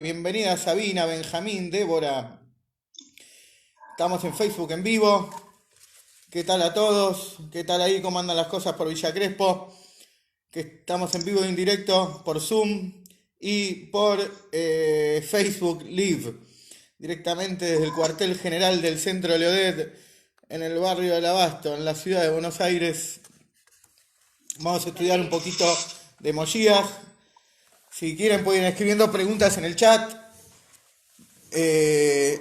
Bienvenida Sabina, Benjamín, Débora. Estamos en Facebook en vivo. ¿Qué tal a todos? ¿Qué tal ahí? ¿Cómo andan las cosas por Villa Crespo? Que estamos en vivo y en directo por Zoom y por Facebook Live. Directamente desde el cuartel general del centro de Leodet, en el barrio del Abasto, en la ciudad de Buenos Aires. Vamos a estudiar un poquito de Moshiach. Si quieren pueden ir escribiendo preguntas en el chat. Eh,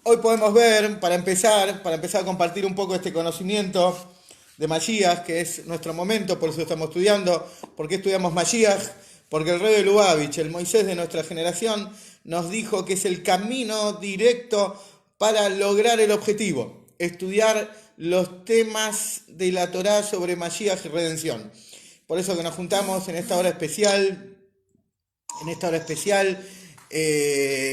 Hoy podemos ver, para empezar a compartir un poco este conocimiento de Mashiach, que es nuestro momento, por eso estamos estudiando. ¿Por qué estudiamos Mashiach? Porque el rey de Lubavitch, el Moisés de nuestra generación, nos dijo que es el camino directo para lograr el objetivo, estudiar los temas de la Torá sobre Mashiach y redención. Por eso que nos juntamos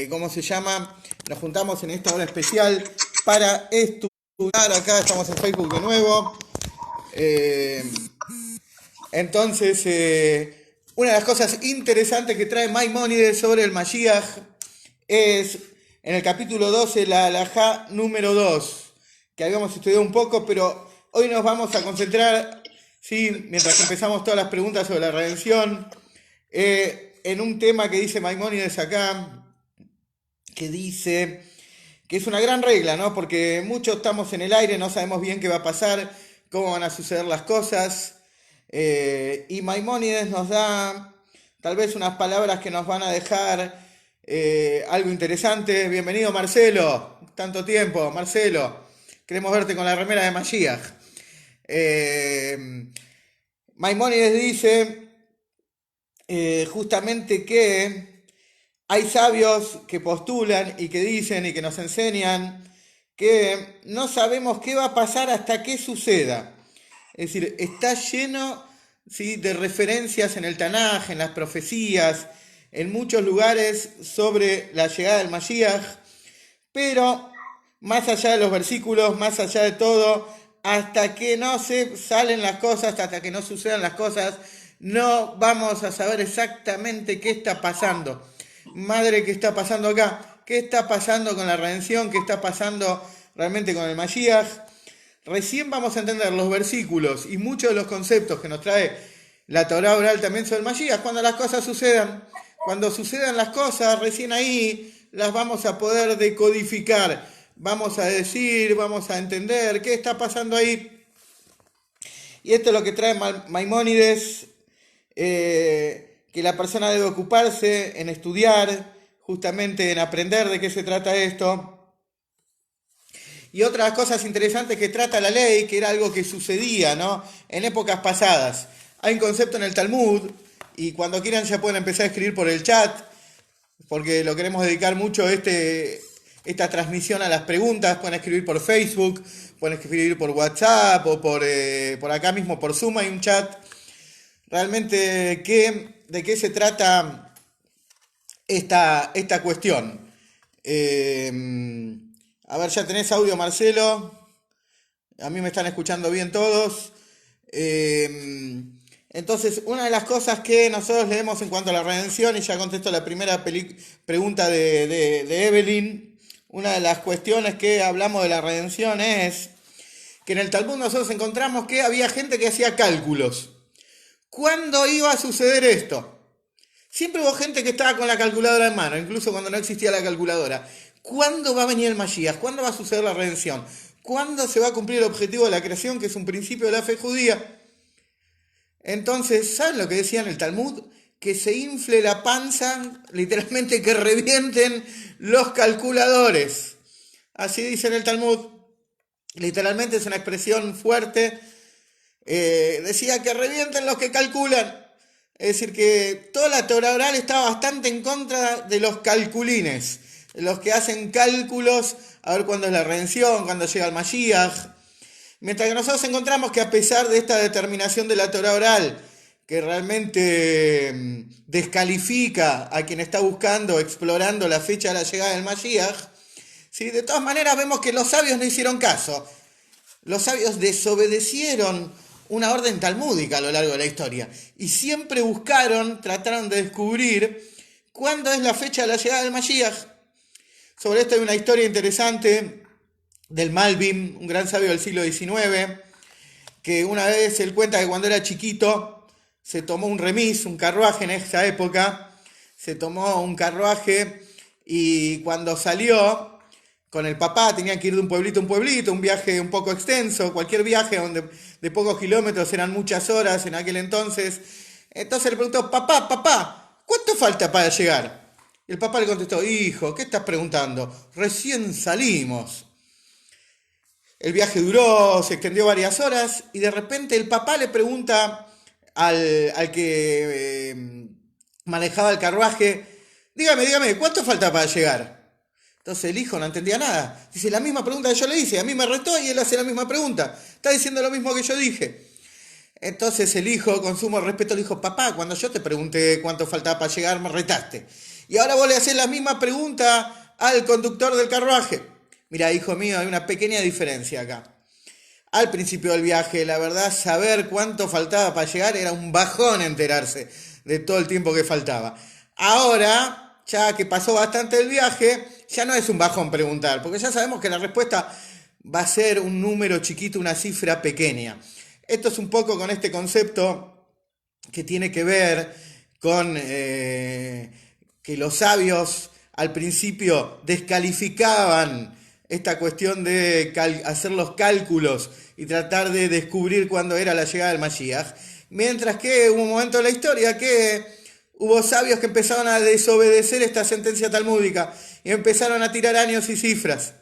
¿cómo se llama? Nos juntamos en esta hora especial para estudiar. Acá estamos en Facebook de nuevo. Eh, una de las cosas interesantes que trae Maimónides sobre el Mashiach es en el capítulo 12, la halajá número 2, que habíamos estudiado un poco, pero hoy nos vamos a concentrar, ¿sí? Mientras empezamos todas las preguntas sobre la redención, en un tema que dice Maimónides acá, que dice que es una gran regla, ¿no? Porque muchos estamos en el aire, no sabemos bien qué va a pasar, cómo van a suceder las cosas, y Maimónides nos da tal vez unas palabras que nos van a dejar algo interesante. Bienvenido Marcelo, tanto tiempo, Marcelo, queremos verte con la remera de Mashiach. Maimónides dice justamente que hay sabios que postulan y que dicen y que nos enseñan que no sabemos qué va a pasar hasta que suceda. Es decir, está lleno, ¿sí?, de referencias en el Tanaj, en las profecías, en muchos lugares sobre la llegada del Mashiach, pero más allá de los versículos, más allá de todo, hasta que no se salen las cosas, hasta que no sucedan las cosas, no vamos a saber exactamente qué está pasando. Madre, ¿qué está pasando acá? ¿Qué está pasando con la redención? ¿Qué está pasando realmente con el Mashiach? Recién vamos a entender los versículos y muchos de los conceptos que nos trae la Torá oral también sobre el Mashiach cuando las cosas sucedan. Cuando sucedan las cosas, recién ahí las vamos a poder decodificar. Vamos a decir, vamos a entender qué está pasando ahí. Y esto es lo que trae Maimónides, que la persona debe ocuparse en estudiar, justamente en aprender de qué se trata esto. Y otras cosas interesantes que trata la ley, que era algo que sucedía, ¿no?, en épocas pasadas. Hay un concepto en el Talmud, y cuando quieran ya pueden empezar a escribir por el chat, porque lo queremos dedicar mucho esta transmisión a las preguntas. Pueden escribir por Facebook, pueden escribir por WhatsApp o por acá mismo por Zoom hay un chat. Realmente, ¿de qué se trata esta cuestión? A ver, ya tenés audio, Marcelo. A mí me están escuchando bien todos. Entonces, una de las cosas que nosotros leemos en cuanto a la redención, y ya contesto la primera pregunta de Evelyn, una de las cuestiones que hablamos de la redención es que en el Talmud nosotros encontramos que había gente que hacía cálculos. ¿Cuándo iba a suceder esto? Siempre hubo gente que estaba con la calculadora en mano, incluso cuando no existía la calculadora. ¿Cuándo va a venir el Mashiach? ¿Cuándo va a suceder la redención? ¿Cuándo se va a cumplir el objetivo de la creación, que es un principio de la fe judía? Entonces, ¿saben lo que decía en el Talmud? Que se infle la panza, literalmente que revienten los calculadores. Así dice en el Talmud. Literalmente es una expresión fuerte. Decía que revienten los que calculan. Es decir, que toda la Torah oral está bastante en contra de los calculines, de los que hacen cálculos a ver cuándo es la redención, cuándo llega el Mashiach. Mientras que nosotros encontramos que a pesar de esta determinación de la Torah oral, que realmente descalifica a quien está buscando, explorando la fecha de la llegada del Mashiach, ¿sí?, de todas maneras vemos que los sabios no hicieron caso. Los sabios desobedecieron una orden talmúdica a lo largo de la historia y siempre trataron de descubrir ¿cuándo es la fecha de la llegada del Mashiach? Sobre esto hay una historia interesante del Malbim, un gran sabio del siglo XIX, que una vez él cuenta que cuando era chiquito se tomó un remis, un carruaje en esa época, se tomó un carruaje y cuando salió con el papá tenía que ir de un pueblito a un pueblito, un viaje un poco extenso, cualquier viaje donde de pocos kilómetros eran muchas horas en aquel entonces. Entonces le preguntó, papá, ¿cuánto falta para llegar? Y el papá le contestó, hijo, ¿qué estás preguntando? Recién salimos. El viaje duró, se extendió varias horas y de repente el papá le pregunta al que manejaba el carruaje, dígame, ¿cuánto falta para llegar? Entonces el hijo no entendía nada. Dice, la misma pregunta que yo le hice, a mí me retó y él hace la misma pregunta. Está diciendo lo mismo que yo dije. Entonces el hijo, con sumo respeto, le dijo, papá, cuando yo te pregunté cuánto faltaba para llegar, me retaste. Y ahora vos le haces la misma pregunta al conductor del carruaje. Mira, hijo mío, hay una pequeña diferencia acá. Al principio del viaje, la verdad, saber cuánto faltaba para llegar era un bajón enterarse de todo el tiempo que faltaba. Ahora, ya que pasó bastante el viaje, ya no es un bajón preguntar, porque ya sabemos que la respuesta va a ser un número chiquito, una cifra pequeña. Esto es un poco con este concepto que tiene que ver con que los sabios al principio descalificaban esta cuestión de hacer los cálculos y tratar de descubrir cuándo era la llegada del Mashiach, mientras que hubo un momento en la historia que hubo sabios que empezaron a desobedecer esta sentencia talmúdica y empezaron a tirar años y cifras.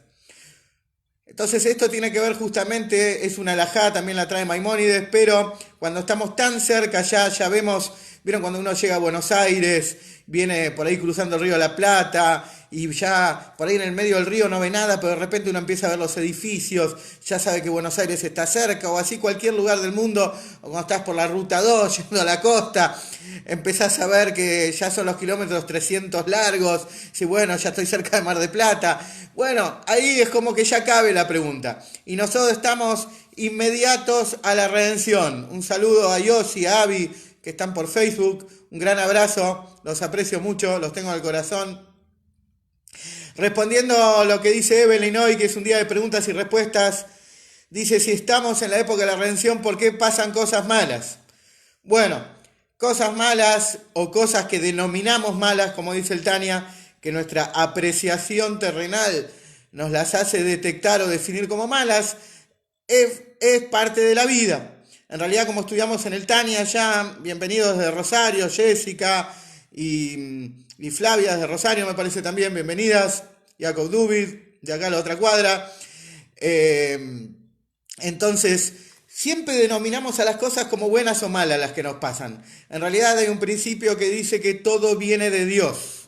Entonces esto tiene que ver justamente, es una halajá, también la trae Maimónides, pero cuando estamos tan cerca ya vemos, vieron cuando uno llega a Buenos Aires, viene por ahí cruzando el río de la Plata y ya por ahí en el medio del río no ve nada, pero de repente uno empieza a ver los edificios, ya sabe que Buenos Aires está cerca, o así cualquier lugar del mundo, o cuando estás por la ruta 2 yendo a la costa, empezás a ver que ya son los kilómetros 300 largos, y bueno, ya estoy cerca de Mar del Plata. Bueno, ahí es como que ya cabe la pregunta. Y nosotros estamos inmediatos a la redención. Un saludo a Yossi, a Avi, que están por Facebook. Un gran abrazo, los aprecio mucho, los tengo al corazón. Respondiendo a lo que dice Evelyn hoy, que es un día de preguntas y respuestas, dice, si estamos en la época de la redención, ¿por qué pasan cosas malas? Bueno, cosas malas o cosas que denominamos malas, como dice el Tania, que nuestra apreciación terrenal nos las hace detectar o definir como malas, es parte de la vida. En realidad, como estudiamos en el Tania ya, bienvenidos desde Rosario, Jessica y Flavia desde Rosario, me parece también, bienvenidas, Jacob Duvid, de acá a la otra cuadra. Entonces, siempre denominamos a las cosas como buenas o malas las que nos pasan. En realidad hay un principio que dice que todo viene de Dios.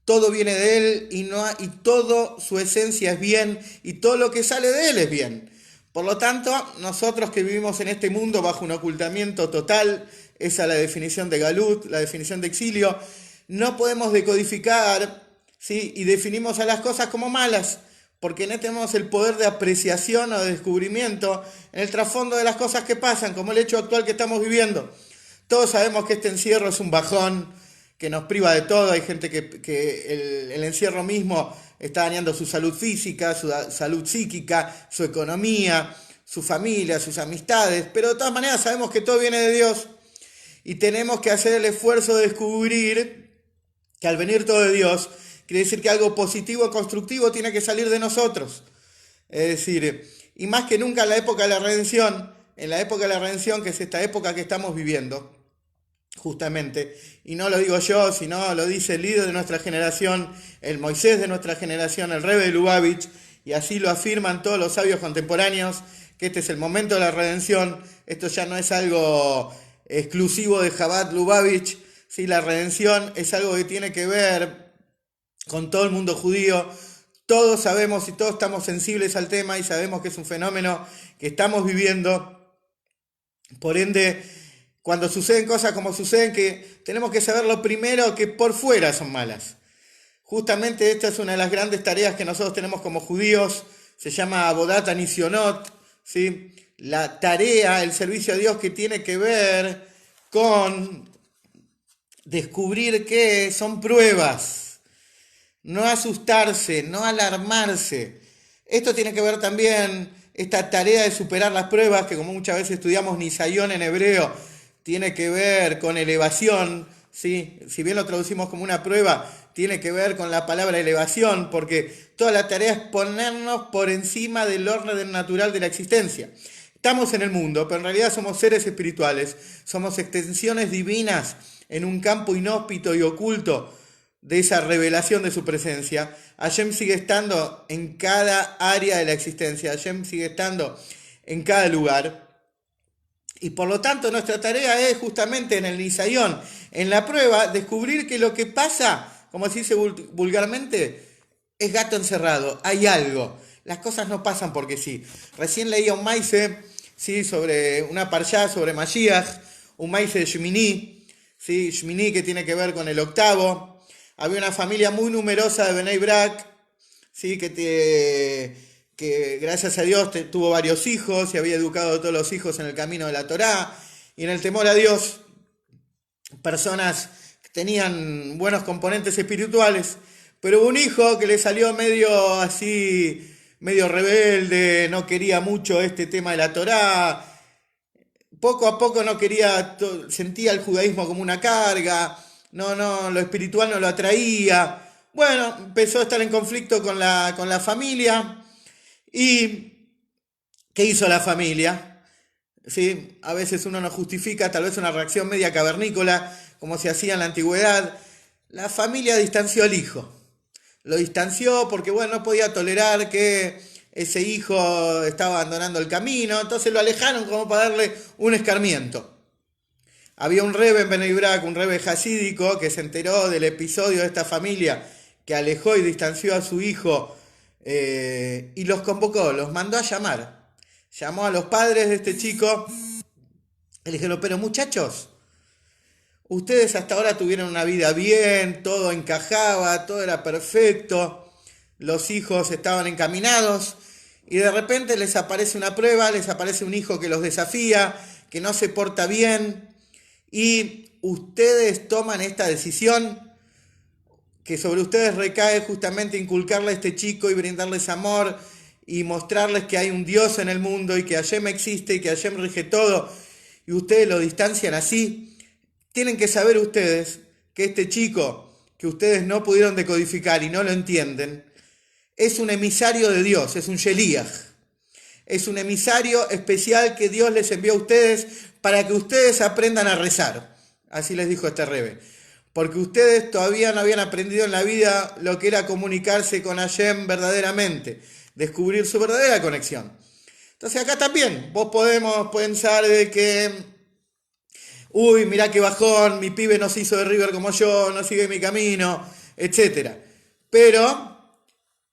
Todo viene de Él y todo su esencia es bien y todo lo que sale de Él es bien. Por lo tanto, nosotros que vivimos en este mundo bajo un ocultamiento total, esa es la definición de Galut, la definición de exilio, no podemos decodificar, ¿sí? Y definimos a las cosas como malas, porque no tenemos el poder de apreciación o de descubrimiento en el trasfondo de las cosas que pasan, como el hecho actual que estamos viviendo. Todos sabemos que este encierro es un bajón, que nos priva de todo, hay gente que el encierro mismo está dañando su salud física, su salud psíquica, su economía, su familia, sus amistades, pero de todas maneras sabemos que todo viene de Dios y tenemos que hacer el esfuerzo de descubrir que al venir todo de Dios, quiere decir que algo positivo o constructivo tiene que salir de nosotros. Es decir, y más que nunca en la época de la redención, en la época de la redención, que es esta época que estamos viviendo, justamente, y no lo digo yo, sino lo dice el líder de nuestra generación, el Moisés de nuestra generación, el Rebbe de Lubavitch, y así lo afirman todos los sabios contemporáneos, que este es el momento de la redención, esto ya no es algo exclusivo de Chabad Lubavitch, ¿sí? La redención es algo que tiene que ver con todo el mundo judío, todos sabemos y todos estamos sensibles al tema y sabemos que es un fenómeno que estamos viviendo, por ende, cuando suceden cosas como suceden, que tenemos que saber lo primero que por fuera son malas. Justamente esta es una de las grandes tareas que nosotros tenemos como judíos, se llama Avodat Anisionot, ¿sí? La tarea, el servicio a Dios que tiene que ver con descubrir que son pruebas, no asustarse, no alarmarse. Esto tiene que ver también, esta tarea de superar las pruebas, que como muchas veces estudiamos nisayón en hebreo, tiene que ver con elevación, ¿sí? Si bien lo traducimos como una prueba, tiene que ver con la palabra elevación, porque toda la tarea es ponernos por encima del orden natural de la existencia. Estamos en el mundo, pero en realidad somos seres espirituales, somos extensiones divinas en un campo inhóspito y oculto de esa revelación de su presencia. Hashem sigue estando en cada área de la existencia, Hashem sigue estando en cada lugar. Y por lo tanto nuestra tarea es justamente en el Nisayón, en la prueba, descubrir que lo que pasa, como se dice vulgarmente, es gato encerrado, hay algo. Las cosas no pasan porque sí. Recién leía un maíz, ¿sí? Sobre una parshá, sobre Mashiach, un maíz de Shmini, ¿sí? Shmini que tiene que ver con el octavo. Había una familia muy numerosa de Bnei Brak, ¿sí? Que gracias a Dios tuvo varios hijos y había educado a todos los hijos en el camino de la Torá y en el temor a Dios, personas que tenían buenos componentes espirituales, pero hubo un hijo que le salió medio así, medio rebelde, no quería mucho este tema de la Torá, poco a poco no quería, sentía el judaísmo como una carga, lo espiritual no lo atraía. Bueno, empezó a estar en conflicto con la familia. ¿Y qué hizo la familia? ¿Sí? A veces uno no justifica tal vez una reacción media cavernícola, como se hacía en la antigüedad. La familia distanció al hijo. Lo distanció porque, bueno, no podía tolerar que ese hijo estaba abandonando el camino, entonces lo alejaron como para darle un escarmiento. Había un rebe en Bnei Brak, un rebe jasídico, que se enteró del episodio de esta familia que alejó y distanció a su hijo y los convocó, los mandó a llamar. Llamó a los padres de este chico y le dijeron, pero muchachos, ustedes hasta ahora tuvieron una vida bien, todo encajaba, todo era perfecto, los hijos estaban encaminados y de repente les aparece una prueba, les aparece un hijo que los desafía, que no se porta bien y ustedes toman esta decisión que sobre ustedes recae justamente inculcarle a este chico y brindarles amor y mostrarles que hay un Dios en el mundo y que Hashem existe y que Hashem rige todo y ustedes lo distancian así. Tienen que saber ustedes que este chico que ustedes no pudieron decodificar y no lo entienden es un emisario de Dios, es un Sheliach. Es un emisario especial que Dios les envió a ustedes para que ustedes aprendan a rezar. Así les dijo este rebe. Porque ustedes todavía no habían aprendido en la vida lo que era comunicarse con Hashem verdaderamente, descubrir su verdadera conexión. Entonces acá también vos podemos pensar de que, uy, mirá qué bajón, mi pibe no se hizo de River como yo, no sigue mi camino, etc. Pero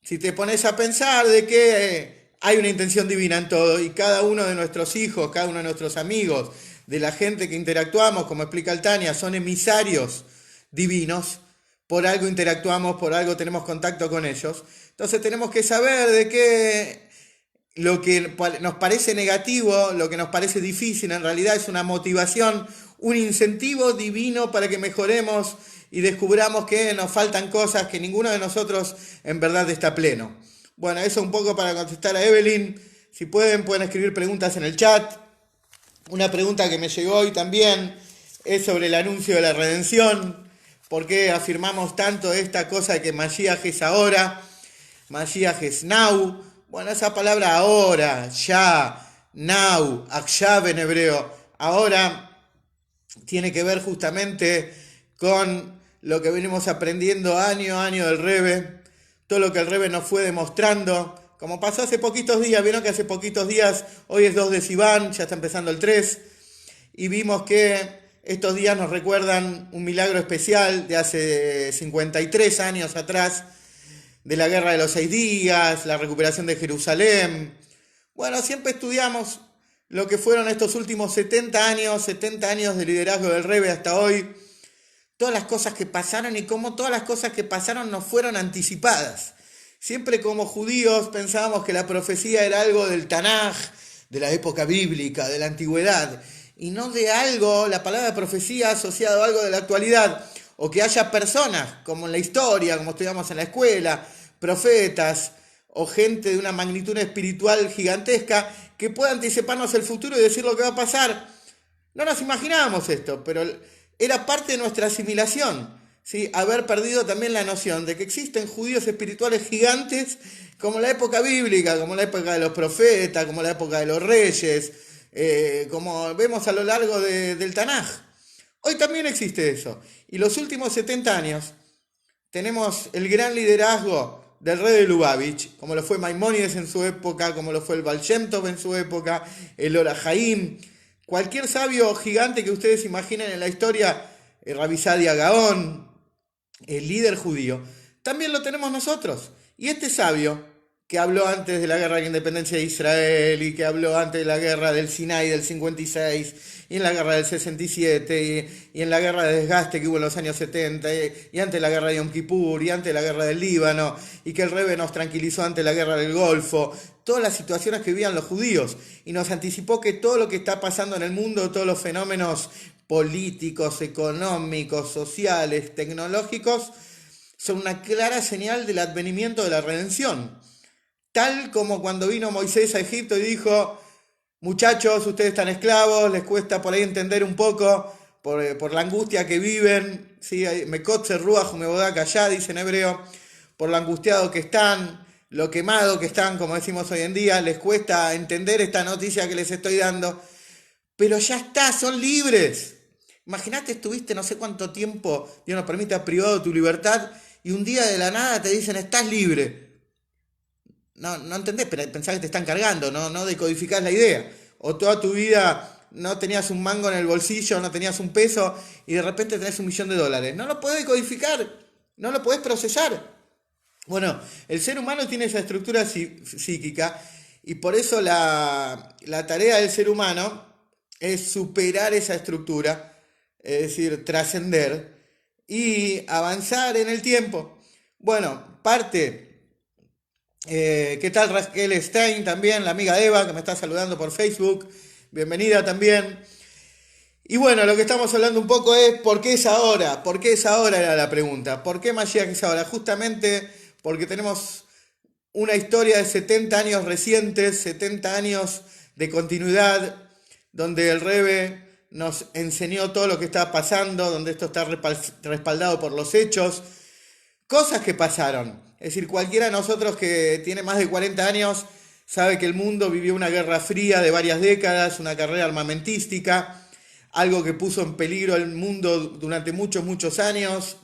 si te pones a pensar de que hay una intención divina en todo y cada uno de nuestros hijos, cada uno de nuestros amigos, de la gente que interactuamos, como explica el Tania, son emisarios divinos, por algo interactuamos, por algo tenemos contacto con ellos. Entonces tenemos que saber de que lo que nos parece negativo, lo que nos parece difícil, en realidad es una motivación, un incentivo divino para que mejoremos y descubramos que nos faltan cosas, que ninguno de nosotros en verdad está pleno. Bueno, eso un poco para contestar a Evelyn. Si pueden escribir preguntas en el chat. Una pregunta que me llegó hoy también es sobre el anuncio de la redención. ¿Por qué afirmamos tanto esta cosa de que Mashiach es ahora? Mashiach es now. Bueno, esa palabra ahora, ya, now, akshav en hebreo, ahora tiene que ver justamente con lo que venimos aprendiendo año a año del Rebe, todo lo que el Rebe nos fue demostrando, como pasó hace poquitos días, vieron que hace poquitos días, hoy es 2 de Sivan, ya está empezando el 3, y vimos que estos días nos recuerdan un milagro especial de hace 53 años atrás, de la Guerra de los 6 días, la recuperación de Jerusalén. Bueno, siempre estudiamos lo que fueron estos últimos 70 años de liderazgo del Rebe hasta hoy, todas las cosas que pasaron y cómo todas las cosas que pasaron nos fueron anticipadas. Siempre como judíos pensábamos que la profecía era algo del Tanaj, de la época bíblica, de la antigüedad, y no de algo, la palabra profecía asociado a algo de la actualidad, o que haya personas, como en la historia, como estudiamos en la escuela, profetas, o gente de una magnitud espiritual gigantesca, que pueda anticiparnos el futuro y decir lo que va a pasar. No nos imaginábamos esto, pero era parte de nuestra asimilación, ¿sí? Haber perdido también la noción de que existen judíos espirituales gigantes como la época bíblica, como la época de los profetas, como la época de los reyes, como vemos a lo largo del Tanaj. Hoy también existe eso. Y los últimos 70 años tenemos el gran liderazgo del rey de Lubavitch, como lo fue Maimónides en su época, como lo fue el Baal Shem Tov en su época, el Or HaHaim, cualquier sabio gigante que ustedes imaginen en la historia, Rabbi Sadia Gaón, el líder judío, también lo tenemos nosotros. Y este sabio, que habló antes de la guerra de la independencia de Israel, y que habló antes de la guerra del Sinai del 56, y en la guerra del 67, y en la guerra de desgaste que hubo en los años 70, y antes de la guerra de Yom Kippur, y antes de la guerra del Líbano, y que el Rebbe nos tranquilizó ante la guerra del Golfo, todas las situaciones que vivían los judíos, y nos anticipó que todo lo que está pasando en el mundo, todos los fenómenos políticos, económicos, sociales, tecnológicos, son una clara señal del advenimiento de la redención. Tal como cuando vino Moisés a Egipto y dijo, muchachos, ustedes están esclavos, les cuesta por ahí entender un poco por la angustia que viven, ¿sí? Mekotze ruach mebodak allá, dice en hebreo, por lo angustiado que están, lo quemado que están, como decimos hoy en día, les cuesta entender esta noticia que les estoy dando, pero ya está, son libres. Imagínate, estuviste no sé cuánto tiempo, Dios nos permita, privado de tu libertad, y un día de la nada te dicen, estás libre. No entendés, pensás que te están cargando, no decodificás la idea. O toda tu vida no tenías un mango en el bolsillo, no tenías un peso y de repente tenés $1.000.000. No lo podés decodificar, no lo podés procesar. Bueno, el ser humano tiene esa estructura psíquica y por eso la tarea del ser humano es superar esa estructura, es decir, trascender y avanzar en el tiempo. Bueno, ¿qué tal Raquel Stein también, la amiga Eva que me está saludando por Facebook? Bienvenida también. Y bueno, lo que estamos hablando un poco es ¿por qué es ahora? ¿Por qué es ahora era la pregunta? ¿Por qué Mashiach es ahora? Justamente porque tenemos una historia de 70 años recientes, 70 años de continuidad, donde el Rebbe nos enseñó todo lo que está pasando, donde esto está respaldado por los hechos, cosas que pasaron. Es decir, cualquiera de nosotros que tiene más de 40 años sabe que el mundo vivió una guerra fría de varias décadas, una carrera armamentística, algo que puso en peligro el mundo durante muchos años.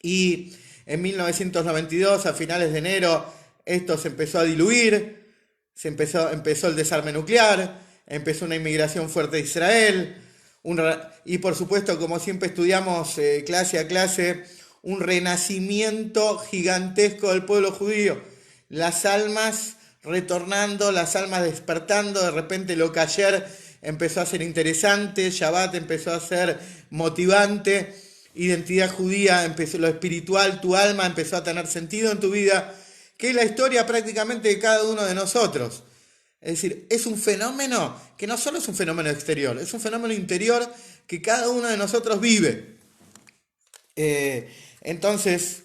Y en 1992, a finales de enero, esto se empezó a diluir, empezó el desarme nuclear, empezó una inmigración fuerte de Israel, y por supuesto, como siempre estudiamos clase a clase, un renacimiento gigantesco del pueblo judío, las almas retornando, las almas despertando, de repente lo que ayer empezó a ser interesante, Shabbat empezó a ser motivante, identidad judía, empezó lo espiritual, tu alma empezó a tener sentido en tu vida, que es la historia prácticamente de cada uno de nosotros. Es decir, es un fenómeno que no solo es un fenómeno exterior, es un fenómeno interior que cada uno de nosotros vive. Entonces,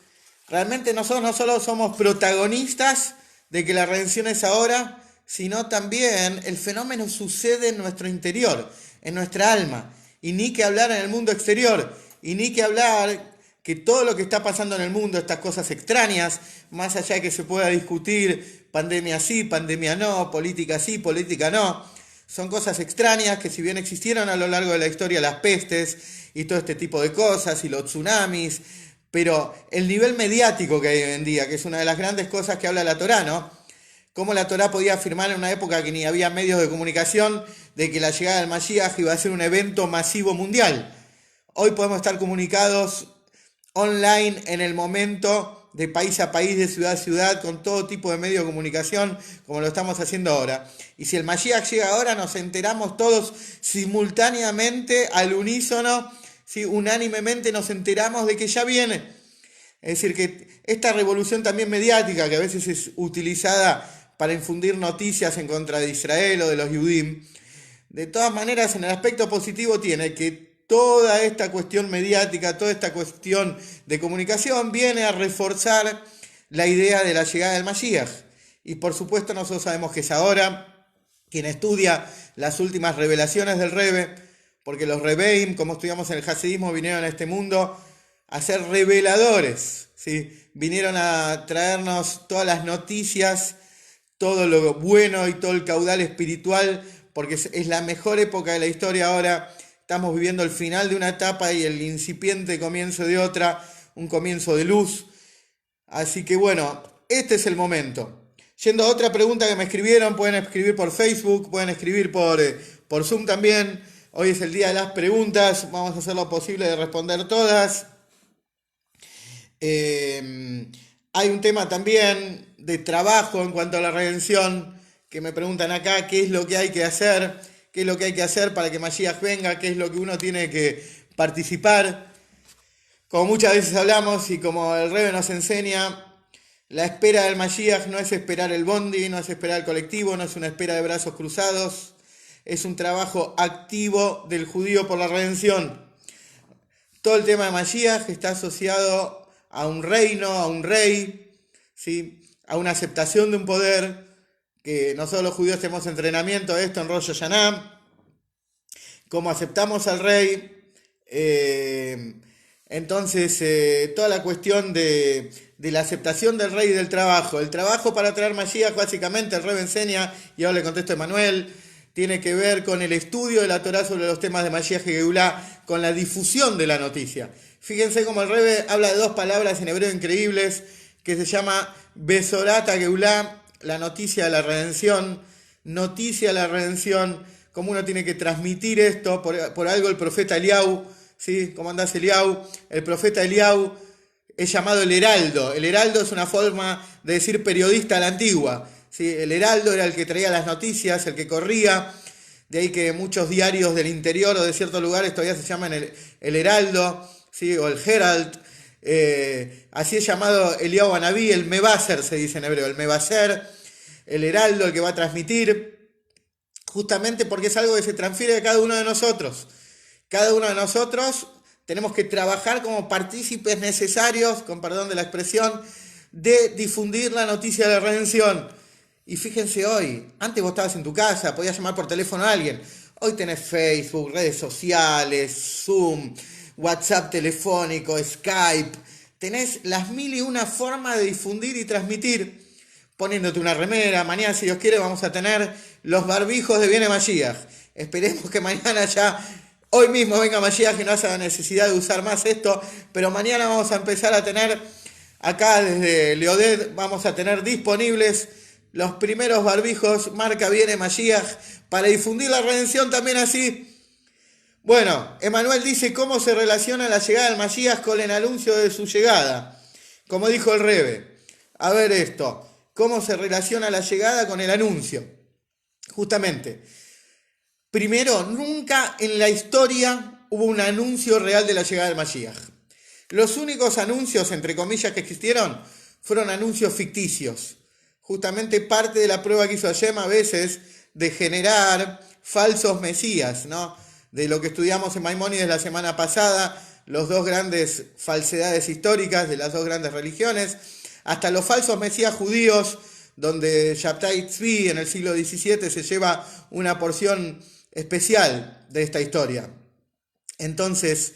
realmente nosotros no solo somos protagonistas de que la redención es ahora, sino también el fenómeno sucede en nuestro interior, en nuestra alma. Y ni que hablar en el mundo exterior, y ni que hablar que todo lo que está pasando en el mundo, estas cosas extrañas, más allá de que se pueda discutir pandemia sí, pandemia no, política sí, política no, son cosas extrañas que si bien existieron a lo largo de la historia las pestes y todo este tipo de cosas y los tsunamis, pero el nivel mediático que hay hoy en día, que es una de las grandes cosas que habla la Torá, ¿no? Cómo la Torá podía afirmar en una época que ni había medios de comunicación de que la llegada del Mashiach iba a ser un evento masivo mundial. Hoy podemos estar comunicados online en el momento, de país a país, de ciudad a ciudad, con todo tipo de medio de comunicación, como lo estamos haciendo ahora. Y si el Mashiach llega ahora, nos enteramos todos simultáneamente, al unísono, ¿sí? Unánimemente nos enteramos de que ya viene. Es decir, que esta revolución también mediática, que a veces es utilizada para infundir noticias en contra de Israel o de los Yudim, De todas maneras, en el aspecto positivo tiene que toda esta cuestión mediática, toda esta cuestión de comunicación viene a reforzar la idea de la llegada del Mashiach. Y por supuesto nosotros sabemos que es ahora. Quien estudia las últimas revelaciones del Rebbe, porque los Rebbeim, como estudiamos en el Hasidismo, vinieron a este mundo a ser reveladores, ¿sí? Vinieron a traernos todas las noticias, todo lo bueno y todo el caudal espiritual, porque es la mejor época de la historia ahora. Estamos viviendo el final de una etapa y el incipiente comienzo de otra, un comienzo de luz. Así que bueno, este es el momento. Yendo a otra pregunta que me escribieron, pueden escribir por Facebook, pueden escribir por Zoom también. Hoy es el día de las preguntas, vamos a hacer lo posible de responder todas. Hay un tema también de trabajo en cuanto a la redención, que me preguntan acá qué es lo que hay que hacer, qué es lo que hay que hacer para que Mashiach venga, qué es lo que uno tiene que participar. Como muchas veces hablamos y como el Rebbe nos enseña, la espera del Mashiach no es esperar el bondi, no es esperar el colectivo, no es una espera de brazos cruzados, es un trabajo activo del judío por la redención. Todo el tema de Mashiach está asociado a un reino, a un rey, ¿sí? A una aceptación de un poder, que nosotros los judíos tenemos entrenamiento de esto en Rosh Hashanah, cómo aceptamos al rey. Entonces, toda la cuestión de la aceptación del rey y del trabajo. El trabajo para traer Mashiach, básicamente, el Rebbe enseña, y ahora le contesto a Emanuel, tiene que ver con el estudio de la Torá sobre los temas de Mashiach y Geulá, con la difusión de la noticia. Fíjense cómo el Rebbe habla de dos palabras en hebreo increíbles, que se llama Besorata Geulá, la noticia de la redención, noticia de la redención, cómo uno tiene que transmitir esto, por algo el profeta Eliau, ¿sí? ¿Cómo andás, Eliau? El profeta Eliau es llamado el heraldo. El heraldo es una forma de decir periodista a la antigua, ¿sí? El heraldo era el que traía las noticias, el que corría. De ahí que muchos diarios del interior o de ciertos lugares todavía se llaman el heraldo, ¿sí? O el herald. Así es llamado Eliau Anabí, el mebaser se dice en hebreo, el mebaser, el heraldo, el que va a transmitir, justamente porque es algo que se transfiere a cada uno de nosotros. Cada uno de nosotros tenemos que trabajar como partícipes necesarios, con perdón de la expresión, de difundir la noticia de la redención. Y fíjense hoy, antes vos estabas en tu casa, podías llamar por teléfono a alguien. Hoy tenés Facebook, redes sociales, Zoom, WhatsApp telefónico, Skype. Tenés las mil y una formas de difundir y transmitir, poniéndote una remera. Mañana, si Dios quiere, vamos a tener los barbijos de Viene Mashiach. Esperemos que mañana ya... Hoy mismo venga Mashiach y no haya necesidad de usar más esto, pero mañana vamos a empezar a tener, acá desde Leodet, vamos a tener disponibles los primeros barbijos, marca Viene Mashiach, para difundir la redención también así. Bueno, Emanuel dice cómo se relaciona la llegada del Mashiach con el anuncio de su llegada. Como dijo el Rebbe, a ver esto, cómo se relaciona la llegada con el anuncio. Justamente, primero, nunca en la historia hubo un anuncio real de la llegada del Mashiach. Los únicos anuncios, entre comillas, que existieron fueron anuncios ficticios. Justamente parte de la prueba que hizo Hashem a veces de generar falsos mesías, ¿no? De lo que estudiamos en Maimónides la semana pasada, los dos grandes falsedades históricas de las dos grandes religiones, hasta los falsos mesías judíos, donde Shabtai Tzvi en el siglo XVII se lleva una porción especial de esta historia. Entonces,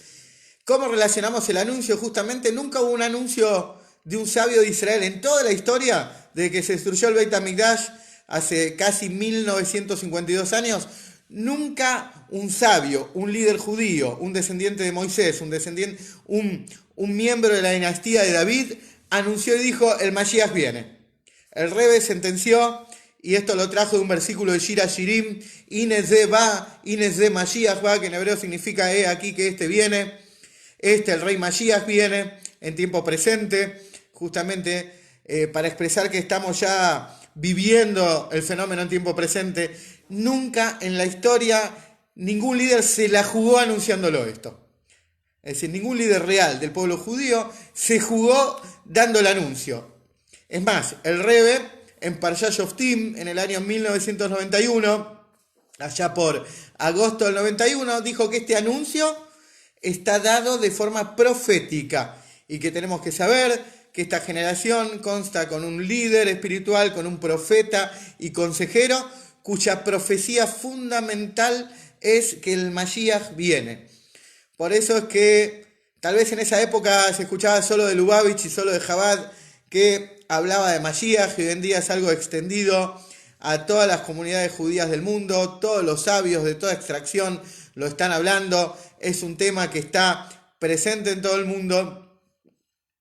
¿cómo relacionamos el anuncio? Justamente nunca hubo un anuncio de un sabio de Israel en toda la historia de que se destruyó el Beit HaMikdash hace casi 1952 años. Nunca un sabio, un líder judío, un descendiente de Moisés, un miembro de la dinastía de David anunció y dijo: el Mashiach viene. El Rebbe sentenció, y esto lo trajo de un versículo de Shir Hashirim, Inez de va, Inez de Mashiach va, que en hebreo significa aquí que este viene, el rey Mashiach viene en tiempo presente, justamente para expresar que estamos ya viviendo el fenómeno en tiempo presente. Nunca en la historia ningún líder se la jugó anunciándolo esto. Es decir, ningún líder real del pueblo judío se jugó dando el anuncio. Es más, el Rebbe, en Parshat Shoftim, en el año 1991, allá por agosto del 91, dijo que este anuncio está dado de forma profética y que tenemos que saber que esta generación consta con un líder espiritual, con un profeta y consejero, cuya profecía fundamental es que el Mashiach viene. Por eso es que tal vez en esa época se escuchaba solo de Lubavitch y solo de Chabad, que hablaba de Mashiach, y hoy en día es algo extendido a todas las comunidades judías del mundo, todos los sabios de toda extracción lo están hablando, es un tema que está presente en todo el mundo,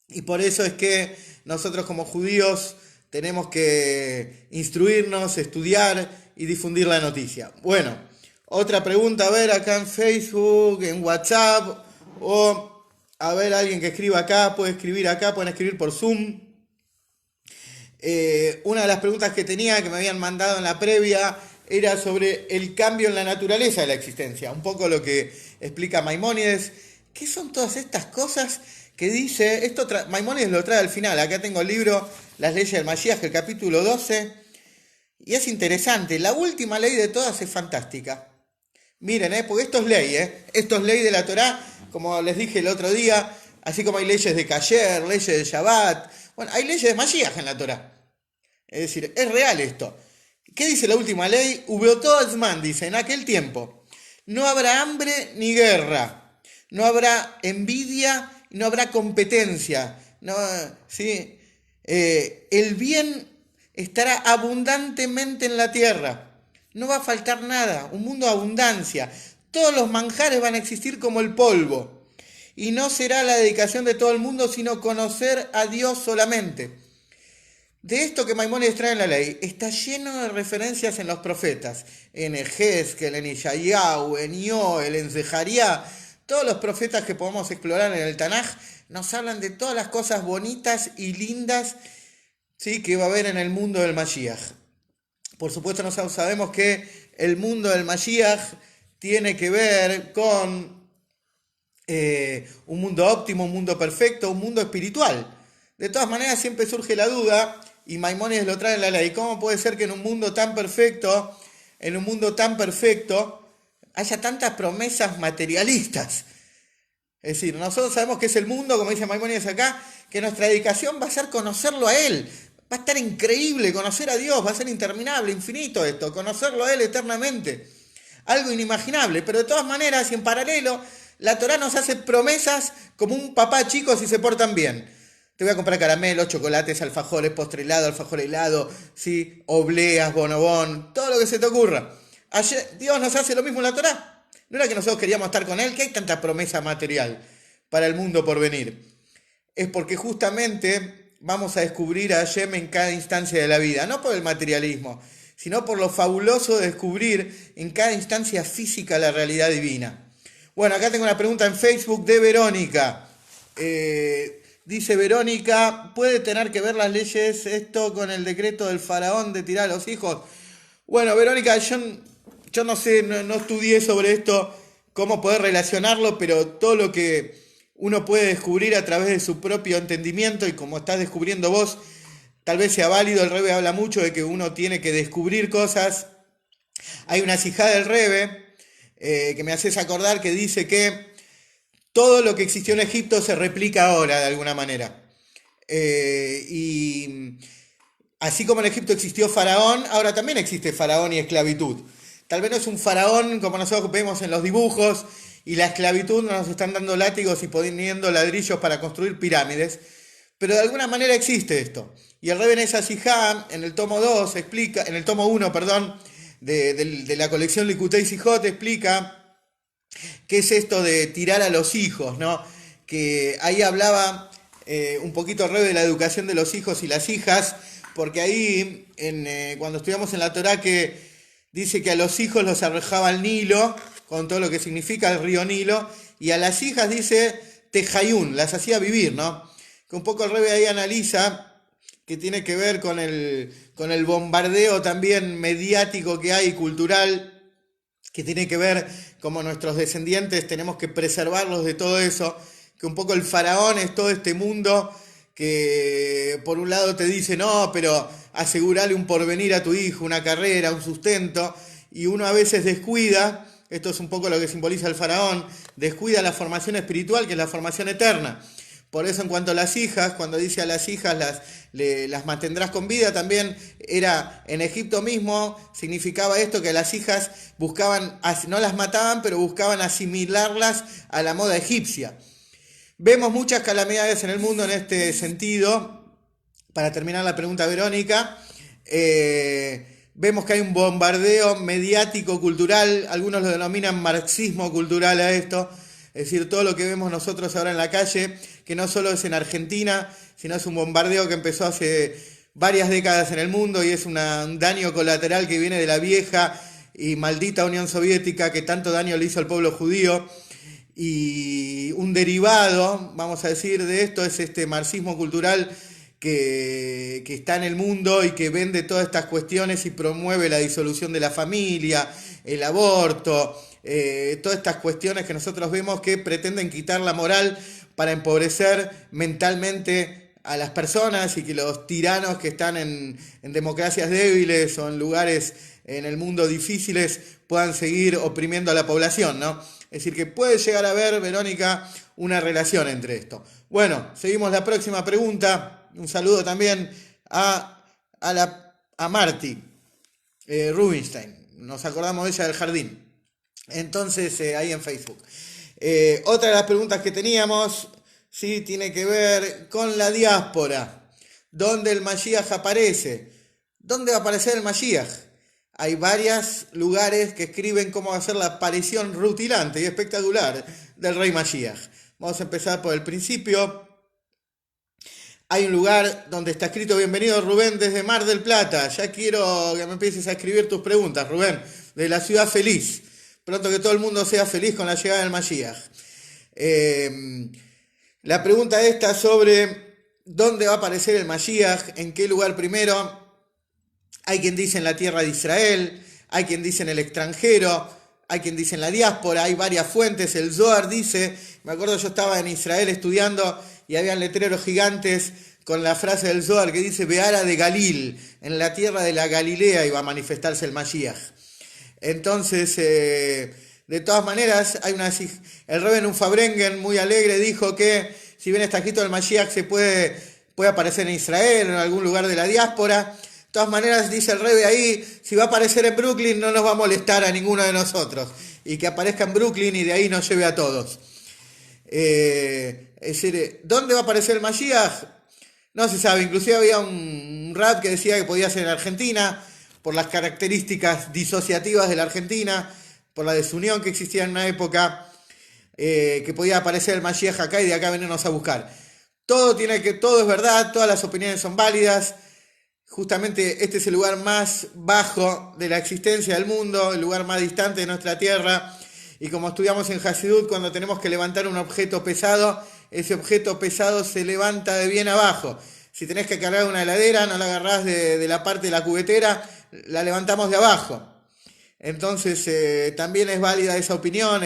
y por eso es que nosotros como judíos tenemos que instruirnos, estudiar y difundir la noticia. Bueno, otra pregunta, a ver, acá en Facebook, en WhatsApp, o a ver, alguien que escriba acá, puede escribir acá, pueden escribir por Zoom. Una de las preguntas que tenía, que me habían mandado en la previa, era sobre el cambio en la naturaleza de la existencia. Un poco lo que explica Maimónides. ¿Qué son todas estas cosas que dice? Maimónides lo trae al final. Acá tengo el libro Las leyes del Mashiach, el capítulo 12. Y es interesante. La última ley de todas es fantástica. Miren, porque esto es ley, esto es ley de la Torá, como les dije el otro día, así como hay leyes de Kasher, leyes de Shabbat. Bueno, hay leyes de Mashiach en la Torá. Es decir, es real esto. ¿Qué dice la última ley? Ubeotó Zman, dice, en aquel tiempo no habrá hambre ni guerra, no habrá envidia, no habrá competencia. No, ¿sí? El bien estará abundantemente en la tierra. No va a faltar nada, un mundo de abundancia. Todos los manjares van a existir como el polvo. Y no será la dedicación de todo el mundo, sino conocer a Dios solamente. De esto que Maimónides trae en la ley, está lleno de referencias en los profetas, en Ezequiel, en Ishayahu, en Yoel, en Zechariah. Todos los profetas que podemos explorar en el Tanaj nos hablan de todas las cosas bonitas y lindas, ¿sí?, que va a haber en el mundo del Mashiach. Por supuesto, nosotros sabemos que el mundo del Mashiach tiene que ver con un mundo óptimo, un mundo perfecto, un mundo espiritual. De todas maneras, siempre surge la duda, y Maimónides lo trae en la ley, ¿cómo puede ser que en un mundo tan perfecto, haya tantas promesas materialistas? Es decir, nosotros sabemos que es el mundo, como dice Maimónides acá, que nuestra dedicación va a ser conocerlo a Él. Va a estar increíble conocer a Dios, va a ser interminable, infinito esto, conocerlo a Él eternamente. Algo inimaginable, pero de todas maneras, y en paralelo, la Torá nos hace promesas como un papá chico si se portan bien. Te voy a comprar caramelos, chocolates, alfajores, postre helado, alfajor helado, ¿sí?, obleas, bonobón, todo lo que se te ocurra. Ayer, Dios nos hace lo mismo en la Torá. No era que nosotros queríamos estar con Él, que hay tanta promesa material para el mundo por venir. Es porque justamente vamos a descubrir a Hashem en cada instancia de la vida, no por el materialismo, sino por lo fabuloso de descubrir en cada instancia física la realidad divina. Bueno, acá tengo una pregunta en Facebook de Verónica. Dice Verónica, ¿puede tener que ver las leyes esto con el decreto del faraón de tirar a los hijos? Bueno, Verónica, yo no sé, no estudié sobre esto, cómo poder relacionarlo, pero todo lo que uno puede descubrir a través de su propio entendimiento, y como estás descubriendo vos, tal vez sea válido. El Rebbe habla mucho de que uno tiene que descubrir cosas. Hay una sijá del Rebbe que me haces acordar, que dice que todo lo que existió en Egipto se replica ahora de alguna manera. Y así como en Egipto existió faraón, ahora también existe faraón y esclavitud. Tal vez no es un faraón como nosotros vemos en los dibujos, y la esclavitud nos están dando látigos y poniendo ladrillos para construir pirámides, pero de alguna manera existe esto. Y el Rebbe en esa sijá, en el tomo 2, explica, en el tomo 1, perdón, de la colección Likutei Sijot, explica qué es esto de tirar a los hijos, ¿no? Que ahí hablaba un poquito el Rebbe de la educación de los hijos y las hijas, porque ahí, cuando estudiamos en la Torá, que dice que a los hijos los arrojaba al Nilo, con todo lo que significa el río Nilo, y a las hijas dice Tejayún, las hacía vivir, ¿no? Que un poco el Rebbe ahí analiza que tiene que ver con el bombardeo también mediático que hay, cultural, que tiene que ver como nuestros descendientes tenemos que preservarlos de todo eso, que un poco el faraón es todo este mundo que por un lado te dice, no, pero asegurale un porvenir a tu hijo, una carrera, un sustento, y uno a veces descuida, esto es un poco lo que simboliza el faraón, descuida la formación espiritual, que es la formación eterna. Por eso en cuanto a las hijas, cuando dice a las hijas las mantendrás con vida, también era en Egipto mismo, significaba esto que las hijas buscaban, no las mataban, pero buscaban asimilarlas a la moda egipcia. Vemos muchas calamidades en el mundo en este sentido. Para terminar la pregunta, Verónica, vemos que hay un bombardeo mediático cultural, algunos lo denominan marxismo cultural a esto, es decir, todo lo que vemos nosotros ahora en la calle, que no solo es en Argentina, sino es un bombardeo que empezó hace varias décadas en el mundo y es un daño colateral que viene de la vieja y maldita Unión Soviética que tanto daño le hizo al pueblo judío. Y un derivado, vamos a decir, de esto es este marxismo cultural que está en el mundo y que vende todas estas cuestiones y promueve la disolución de la familia, el aborto, todas estas cuestiones que nosotros vemos que pretenden quitar la moral para empobrecer mentalmente a las personas y que los tiranos que están en democracias débiles o en lugares en el mundo difíciles puedan seguir oprimiendo a la población, ¿no? Es decir, que puede llegar a haber, Verónica, una relación entre esto. Bueno, seguimos la próxima pregunta. Un saludo también a Marty Rubinstein. Nos acordamos de ella del jardín. Entonces, ahí en Facebook. Otra de las preguntas que teníamos, sí, tiene que ver con la diáspora. ¿Dónde el Mashiach aparece? ¿Dónde va a aparecer el Mashiach? Hay varios lugares que escriben cómo va a ser la aparición rutilante y espectacular del Rey Mashiach. Vamos a empezar por el principio. Hay un lugar donde está escrito: bienvenido Rubén desde Mar del Plata. Ya quiero que me empieces a escribir tus preguntas, Rubén, de la ciudad feliz. Pronto que todo el mundo sea feliz con la llegada del Mashiach. La pregunta esta sobre dónde va a aparecer el Mashiach, en qué lugar primero. Hay quien dice en la tierra de Israel, hay quien dice en el extranjero, hay quien dice en la diáspora, hay varias fuentes. El Zohar dice, me acuerdo yo estaba en Israel estudiando y habían letreros gigantes con la frase del Zohar que dice Beara de Galil, en la tierra de la Galilea iba a manifestarse el Mashiach. Entonces, de todas maneras, el Reben Unfabrengen, muy alegre, dijo que si bien está escrito el Mashiach puede aparecer en Israel o en algún lugar de la diáspora. De todas maneras, dice el Rebe ahí, si va a aparecer en Brooklyn no nos va a molestar a ninguno de nosotros. Y que aparezca en Brooklyn y de ahí nos lleve a todos. Es decir, ¿dónde va a aparecer el Mashiach? No se sabe. Inclusive había un rap que decía que podía ser en Argentina, por las características disociativas de la Argentina, por la desunión que existía en una época, que podía aparecer el Mashiach acá y de acá venirnos a buscar. Todo es verdad, todas las opiniones son válidas. Justamente este es el lugar más bajo de la existencia del mundo, el lugar más distante de nuestra tierra. Y como estudiamos en Hasidut, cuando tenemos que levantar un objeto pesado, ese objeto pesado se levanta de bien abajo. Si tenés que cargar una heladera, no la agarrás de la parte de la cubetera, la levantamos de abajo. Entonces también es válida esa opinión.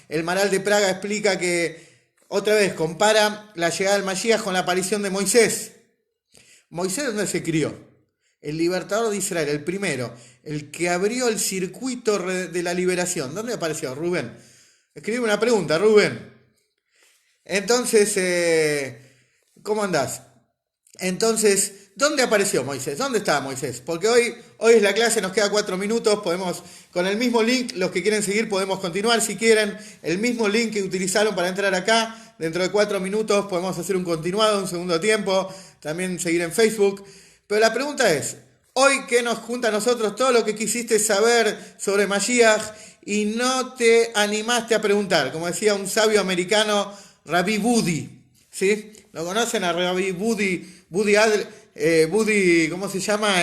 El Maral de Praga explica que, otra vez, compara la llegada del Mashiach con la aparición de Moisés. Moisés, ¿dónde se crió? El libertador de Israel, el primero, el que abrió el circuito de la liberación. ¿Dónde apareció, Rubén? Escribe una pregunta, Rubén. Entonces, ¿cómo andás? Entonces, ¿dónde apareció Moisés? ¿Dónde estaba Moisés? Porque hoy es la clase, nos queda 4 minutos, podemos, con el mismo link, los que quieren seguir podemos continuar si quieren, el mismo link que utilizaron para entrar acá, dentro de 4 minutos podemos hacer un continuado, un segundo tiempo, también seguir en Facebook. Pero la pregunta es, hoy ¿qué nos junta a nosotros todo lo que quisiste saber sobre Mashiach y no te animaste a preguntar? Como decía un sabio americano, Rabbi Woody, ¿sí? ¿Lo conocen a Rabbi Woody ¿cómo se llama?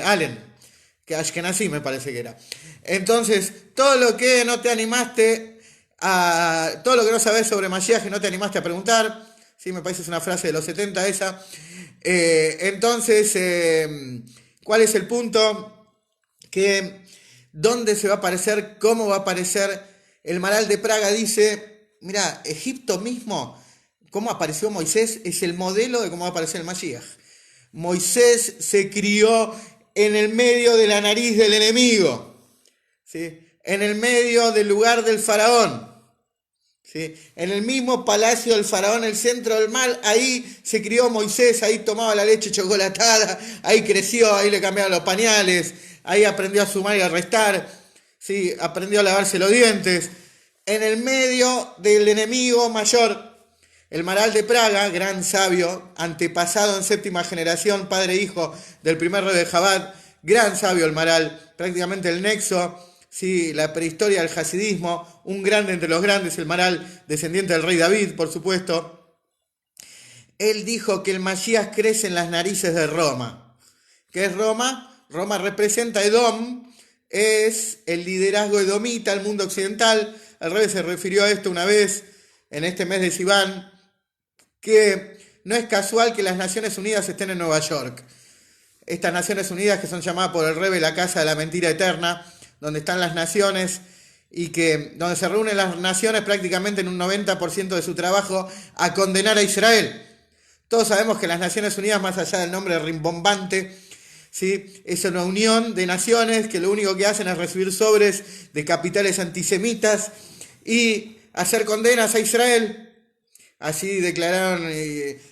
Allen, que Ashkenazi me parece que era. Entonces, todo lo que no te animaste todo lo que no sabes sobre Mashiach y no te animaste a preguntar, sí, me parece que es una frase de los 70 esa. Entonces, ¿cuál es el punto? Que ¿dónde se va a aparecer? ¿Cómo va a aparecer? El Maral de Praga dice, mira, Egipto mismo, cómo apareció Moisés, es el modelo de cómo va a aparecer el Mashiach. Moisés se crió en el medio de la nariz del enemigo. ¿sí? En el medio del lugar del faraón. ¿Sí? En el mismo palacio del faraón, el centro del mar, ahí se crió Moisés, ahí tomaba la leche chocolatada, ahí creció, ahí le cambiaban los pañales, ahí aprendió a sumar y a restar, ¿sí? Aprendió a lavarse los dientes. En el medio del enemigo mayor, el Maral de Praga, gran sabio, antepasado en séptima generación, padre e hijo del primer rey de Jabad, gran sabio el Maral, prácticamente el nexo, sí, la prehistoria del hasidismo, un grande entre los grandes, el Maral, descendiente del rey David, por supuesto. Él dijo que el Masías crece en las narices de Roma. ¿Qué es Roma? Roma representa Edom, es el liderazgo edomita al mundo occidental. El rey se refirió a esto una vez en este mes de Sivan, que no es casual que las Naciones Unidas estén en Nueva York. Estas Naciones Unidas que son llamadas por el Rebbe la Casa de la Mentira Eterna, donde están las naciones y que donde se reúnen las naciones prácticamente en un 90% de su trabajo a condenar a Israel. Todos sabemos que las Naciones Unidas, más allá del nombre rimbombante, ¿sí? Es una unión de naciones que lo único que hacen es recibir sobres de capitales antisemitas y hacer condenas a Israel. Así declararon,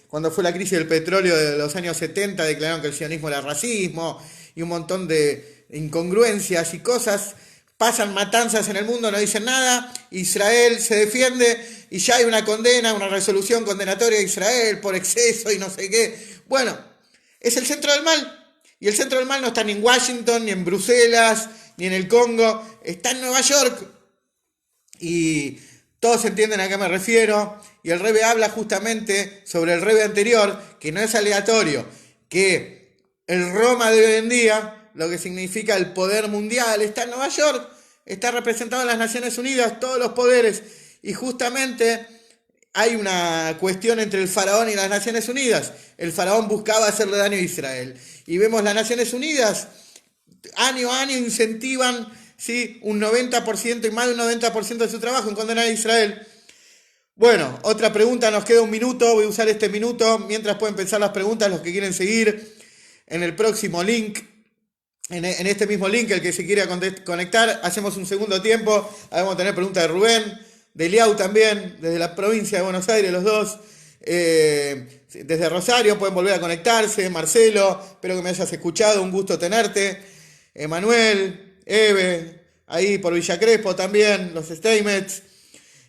cuando fue la crisis del petróleo de los años 70, declararon que el sionismo era racismo y un montón de incongruencias y cosas. Pasan matanzas en el mundo, no dicen nada, Israel se defiende y ya hay una condena, una resolución condenatoria de Israel por exceso y no sé qué. Bueno, es el centro del mal. Y el centro del mal no está ni en Washington, ni en Bruselas, ni en el Congo, está en Nueva York. Y todos entienden a qué me refiero. Y el Rebbe habla justamente sobre el Rebbe anterior, que no es aleatorio, que el Roma de hoy en día, lo que significa el poder mundial, está en Nueva York, está representado en las Naciones Unidas, todos los poderes. Y justamente hay una cuestión entre el faraón y las Naciones Unidas. El faraón buscaba hacerle daño a Israel. Y vemos las Naciones Unidas, año a año incentivan, ¿sí? Un 90% y más de un 90% de su trabajo en condenar a Israel. Bueno, otra pregunta, nos queda un minuto, voy a usar este minuto, mientras pueden pensar las preguntas los que quieren seguir en el próximo link, en este mismo link, el que se quiera conectar, hacemos un segundo tiempo, ahí vamos a tener preguntas de Rubén, de Liau también, desde la provincia de Buenos Aires, los dos, desde Rosario pueden volver a conectarse, Marcelo, espero que me hayas escuchado, un gusto tenerte, Emanuel, Eve, ahí por Villa Crespo también, los Steinmetz,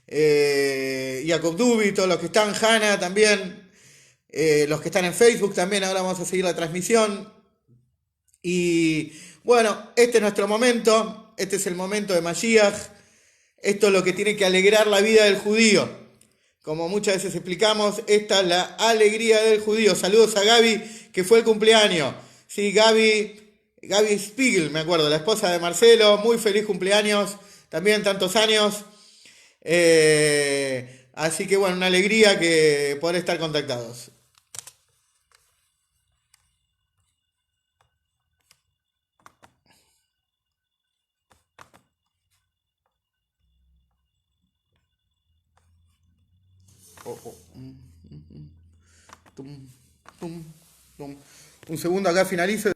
Jacob Dubi, todos los que están, Hanna también, los que están en Facebook también, ahora vamos a seguir la transmisión. Y bueno, este es nuestro momento, este es el momento de Mashiach, esto es lo que tiene que alegrar la vida del judío. Como muchas veces explicamos, esta es la alegría del judío. Saludos a Gaby, que fue el cumpleaños. Sí, Gaby Spiegel, me acuerdo, la esposa de Marcelo, muy feliz cumpleaños, también tantos años. Así que bueno, una alegría que poder estar contactados. Oh, oh, tum, tum, tum. Un segundo, acá finalizo.